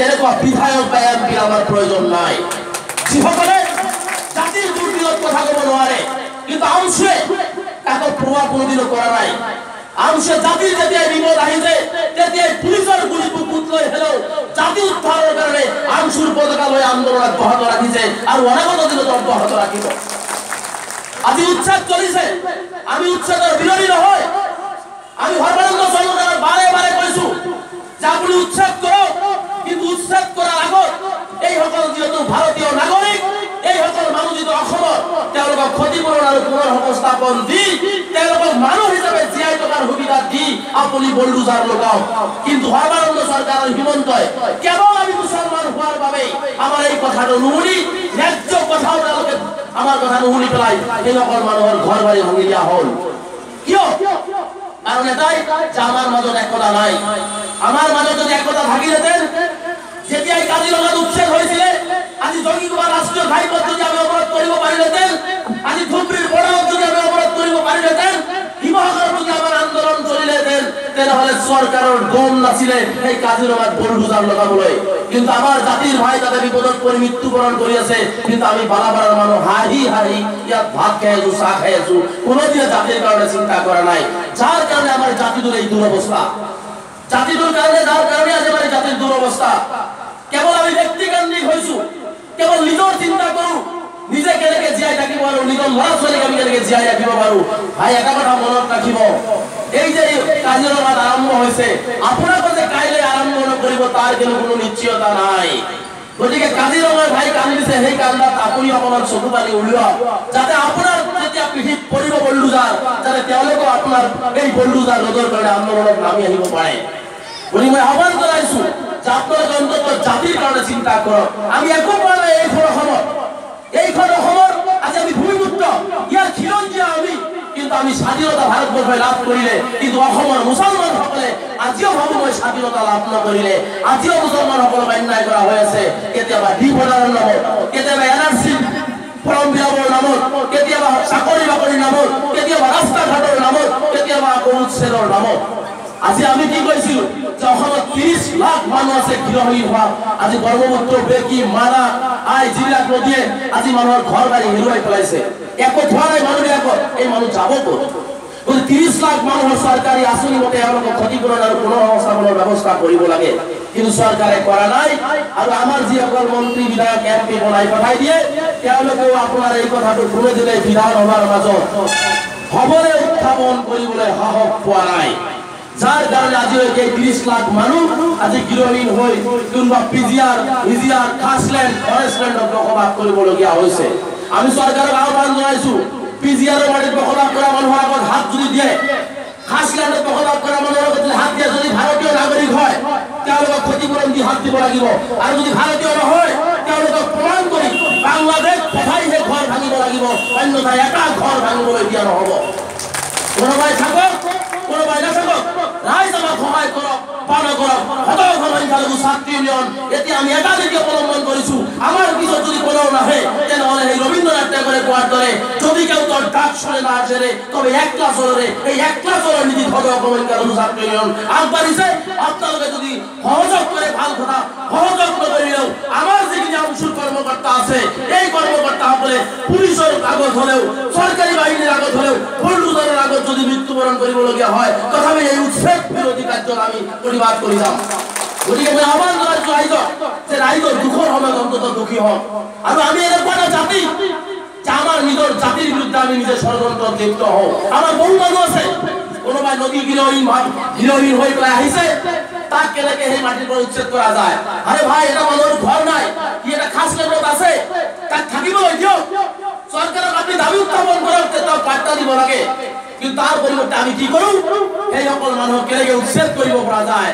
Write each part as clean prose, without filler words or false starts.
তেনেকুৱা বিধায়ক বা এমপি আমাৰ প্ৰয়োজন নাই যিসকলে জাতিৰ দুৰ্দিনত কথা ক'ব নোৱাৰে কিন্তু আমছুৱে তাকো প্ৰভাৱ কোনোদিনো কৰা নাই আমছে জাতিৰ যেতিয়া বিপদ আহিছে তেতিয়া পুলিচৰ গুলিপুত লৈ হেলো জাতি উদ্ধাৰৰ কাৰণে আমছুৰ পতাকা লৈ আন্দোলন অব্যাহত ৰাখিছে আৰু অনাগত দিনত অব্যাহত ৰাখিব আজি উচ্ছেদ চলিছে আমি উচ্ছেদৰ বিৰোধী নহয় আমি সৰ্বানন্দ চৰকাৰৰ বাৰে বাৰে কৈছো যে আপুনি উচ্ছেদ কৰক কিন্তু উচ্ছেদ কৰাৰ আগত এই সকল যিহেতু ভাৰতীয় নাগৰিক এই সকল মানুহ যিটো অসমৰ তেওঁলোকক ক্ষতিপূৰণ আৰু পুনৰ সংস্থাপন দি তেওঁলোকক মানুহ হিচাপে জীয়াই থকাৰ সুবিধা দি আপুনি বলডুজাৰ লগাওক কিন্তু সৰ্বানন্দ চৰকাৰৰ হিমন্তই কেৱল আমি মুছলমান হোৱাৰ বাবে আমাৰ এই কথাটো নুশুনি ন্যায্য কথাও তেওঁলোকে আমাৰ কথা নুশুনি পেলাই এই সকল মানুহৰ ঘৰ বাৰী ভাঙি দিয়া হ'ল কিয় কাৰণ এটাই যে আমাৰ মাজত একতা নাই আমাৰ মাজত যদি একতা থাকিলেতেন যেতিয়াই কাজিৰঙাত উচ্ছেদ হৈছিলে আজি জঙ্গীকুমাৰ ৰাষ্ট্ৰীয় ঘাইপথ যদি আমি অৱৰোধ কৰিব পাৰিলেতেন আজি ধুবুৰীৰ বৰ্ডাৰত যদি আমি অৱৰোধ কৰিব পাৰিলেতেন শিৱসাগৰত যদি আমাৰ আন্দোলন চলিলেতেন তেনেহলে চৰকাৰৰ দম নাছিলে এই কাজিৰঙাত বলডুজাৰ লগাবলৈ কিন্তু আমাৰ জাতিৰ ভাই তাতে বিপদত পৰি মৃত্যুবৰণ কৰি আছে কিন্তু আমি বালাপাৰাৰ মানুহ হাঁহি হাঁহি ইয়াত ভাত খাই আছো চাহ খাই আছো কোনোদিনে জাতিৰ কাৰণে চিন্তা কৰা নাই যাৰ কাৰণে আমাৰ জাতিটোৰ এই দুৰৱস্থা জাতিটোৰ কাৰণে যাৰ কাৰণে আজি আমাৰ জাতিৰ দুৰৱস্থা কেৱল আমি ব্যক্তিকেন্দ্ৰিক হৈছো কেৱল নিজৰ চিন্তা কৰো নিজে কেনেকে জীয়াই থাকিব আৰু নিজৰ ল'ৰা ছোৱালীক আমি কেনেকে জীয়াই ৰাখিব পাৰো ভাই এটা কথা মনত ৰাখিব এই যে কাজিৰঙাত আৰম্ভ হৈছে আপোনালোকে যে কাইলৈ আৰম্ভ নকৰিব তাৰ কোনো নিশ্চয়তা নাই গতিকে কাজিৰঙাৰ ভাই কান্দিছে সেই কান্দাত আপুনি অকণমান চকু পানী উলিয়াওক যাতে আপোনাৰ যেতিয়া পিঠিত পৰিব বলডুজাৰ যাতে তেওঁলোকেও আপোনাৰ এই বলডুজাৰ ৰোধৰ কাৰণে আন্দোলনত নামি আহিব পাৰে গতিকে মই আহ্বান জনাইছো যে আপোনালোকে অন্তত জাতিৰ কাৰণে চিন্তা কৰক আমি একো পোৱা নাই এইখন অসমৰ আজি আমি ভূমিপুত্ৰ ইয়াৰ খিলঞ্জীয়া আমি কিন্তু আমি স্বাধীনতা ভাৰতবৰ্ষই লাভ কৰিলে কিন্তু অসমৰ মুছলমানসকলে আজিও ভাবো মই স্বাধীনতা লাভ নকৰিলে আজিও মুছলমানসকলক অন্যায় কৰা হৈ আছে কেতিয়াবা ডিভোটাৰৰ নামত কেতিয়াবা এনআৰচি ফৰ্ম বিলাবৰ নামত কেতিয়াবা চাকৰি বাকৰিৰ নামত কেতিয়াবা ৰাস্তা ঘাটৰ নামত কেতিয়াবা উচ্ছেদৰ নামত আজি আমি কি কৈছিলো যে অসমত 30 লাখ মানুহ আছে গৃহহীন হোৱা আজি ব্ৰহ্মপুত্ৰ বেকি মানা আই জিলাক নদীয়ে আজি মানুহৰ ঘৰ বাৰী হেৰুৱাই পেলাইছে একো হোৱা নাই মানুহবিলাকৰ এই মানুহ যাব ক'ত 30 লাখ মানুহৰ চৰকাৰী আঁচনি মতে এওঁলোকক ক্ষতিপূৰণ আৰু পুনৰ সংস্থাপনৰ ব্যৱস্থা কৰিব লাগে কিন্তু চৰকাৰে কৰা নাই আৰু আমাৰ যিসকল মন্ত্ৰী বিধায়ক এমপি বনাই পঠাই দিয়ে তেওঁলোকেও আপোনাৰ এই কথাটো শুনে দিলে বিধানসভাৰ মাজত খবৰে উত্থাপন কৰিবলৈ সাহস পোৱা নাই যাৰ কাৰণে আজিলৈকে 30 লাখ মানুহ আজি গৃহহীন হৈ কোনোবা পিজিআৰ ইজিআৰ খাছলেণ্ড ফৰেষ্টলেণ্ডত বসবাস কৰিবলগীয়া হৈছে আমি চৰকাৰক আহ্বান জনাইছো পিজিআৰৰ মাটিত বসবাস কৰা মানুহৰ আগত হাত যদি দিয়ে খাছলেণ্ডত বসবাস কৰা মানুহৰ আগত হাত দিয়ে যদি ভাৰতীয় নাগৰিক হয় তেওঁলোকক ক্ষতিপূৰণ দি হাত দিব লাগিব আৰু যদি ভাৰতীয় নহয় তেওঁলোকক প্ৰমাণ কৰি বাংলাদেশ পঠাইহে ঘৰ ভাঙিব লাগিব অন্যথা এটা ঘৰ ভাঙিবলৈ দিয়া নহ'ব কোনোবাই থাকক কোনোবাই নাথাকক ৰাইজ আমাক সহায় কৰক পালন কৰক সদৌ সংখ্যালঘু ছাত্ৰী ইউনিয়ন এতিয়া আমি এটা নীতি অৱলম্বন কৰিছো আমাৰ পিছত যদি কোনেও নাহে তেনেহ'লে সেই ৰবীন্দ্ৰনাথ টেগৰে কোৱাৰ দৰে যদি কেউ তোৰ ডাক শুনে না জেনে তবে এক ক্লাছৰে এই এক ক্লাছৰ নীতি সদৌ সংখ্যালঘু ছাত্ৰী ইউনিয়ন আগবাঢ়িছে আপোনালোকে যদি সহযোগ কৰে ভাল কথা সহযোগ নকৰিলেও আমাৰ যিখিনি আমছুৰ কৰ্মকৰ্তা আছে এই কৰ্মকৰ্তাসকলে পুলিচৰ আগত হ'লেও চৰকাৰী বাহিনীৰ আগত হ'লেও বলডুজাৰৰ আগত যদি মৃত্যুবৰণ কৰিবলগীয়া হয় তথাপি এই উচ্ছেদ বিৰোধী কাৰ্যত আমি প্ৰতিবাদ কৰি যাম গতিকে মই আহ্বান জনাইছো ৰাইজক যে ৰাইজৰ দুখৰ সময়ত অন্তত দুখী হওক আৰু আমি এনেকুৱা এটা জাতি যে আমাৰ নিজৰ জাতিৰ বিৰুদ্ধে আমি নিজে ষড়যন্ত্ৰত লিপ্ত হওঁ আমাৰ বহু মানুহ আছে কোনোবাই নদী গৃহহীন হৈ পেলাই আহিছে তাক কেনেকে সেই মাটিৰ পৰা উচ্ছেদ কৰা যায় আৰে ভাই এটা মানুহৰ ঘৰ নাই কি এটা খাছলেণ্ডত আছে তাক থাকিবলৈ দিয়ক চৰকাৰক আপুনি দাবী উত্থাপন কৰক তেওঁ বাৰ্তা দিব লাগে কিন্তু তাৰ পৰিৱৰ্তে আমি কি কৰো সেই সকল মানুহক কেনেকে উচ্ছেদ কৰিব পৰা যায়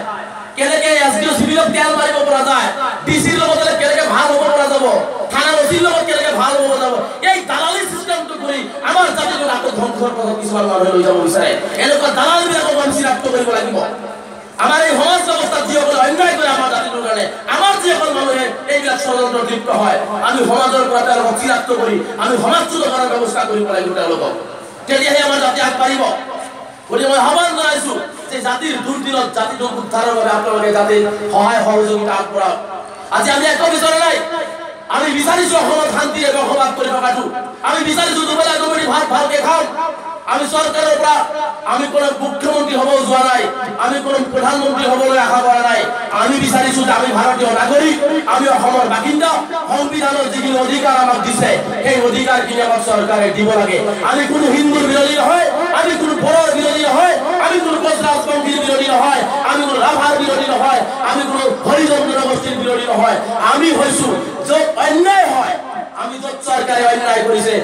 কেনেকে এসডিও সিভিলক তেল মাৰিব পৰা যায় ডিসিৰ লগত কেনেকে ভাল হ'ব পৰা যাব থানা ওসিৰ লগত কেনেকে ভাল হ'ব যাব এই দালালি সিস্টেমটো কৰি আমাৰ জাতিটোক আকৌ ধ্বংসৰ পথত কিছুমান মানুহ লৈ যাব বিচাৰে এনেকুৱা দালালিবিলাকক আমি চিনাক্ত কৰিব লাগিব আমাৰ এই সমাজ ব্যৱস্থা যিসকলে অন্যায় কৰে আমাৰ জাতিটোৰ কাৰণে আমাৰ যিসকল মানুহে এইবিলাক ষড়যন্ত্ৰত লিপ্ত হয় আমি সমাজৰ পৰা তেওঁলোকক চিনাক্ত কৰি আমি সমাজচ্যুত কৰাৰ ব্যৱস্থা কৰিব লাগিব তেওঁলোকক তেতিয়াহে আমাৰ জাতি আগবাঢ়িব গতিকে মই আহ্বান জনাইছো যে জাতিৰ দুৰ্দিনত জাতিটোক উদ্ধাৰৰ বাবে আপোনালোকে জাতিৰ সহায় সহযোগিতা আগবঢ়াওক আজি আমি একো বিচৰা নাই আমি বিচাৰিছো অসমত শান্তি আৰু বসবাস কৰি থকাটো আমি বিচাৰিছো দুবেলা দুমুঠি ভাত ভালকে খাম আমি চৰকাৰৰ পৰা আমি কোনো মুখ্যমন্ত্ৰী হ'ব যোৱা নাই আমি কোনো প্ৰধানমন্ত্ৰী হ'বলৈ আশা কৰা নাই আমি বিচাৰিছো যে আমি ভাৰতীয় নাগৰিক আমি অসমৰ বাসিন্দা সংবিধানৰ যিখিনি অধিকাৰ আমাক দিছে সেই অধিকাৰখিনি আমাক চৰকাৰে দিব লাগে আমি কোনো হিন্দুৰ বিৰোধী নহয় আমি কোনো বড়োৰ বিৰোধী নহয় আমি কোনো কোচৰাজবংশীৰ বিৰোধী নহয় আমি কোনো ৰাভাৰ বিৰোধী নহয় আমি কোনো হৰিজন জনগোষ্ঠীৰ বিৰোধী নহয় আমি হৈছো য'ত অন্যায় হয় আমি য'ত চৰকাৰে অন্যায় কৰিছে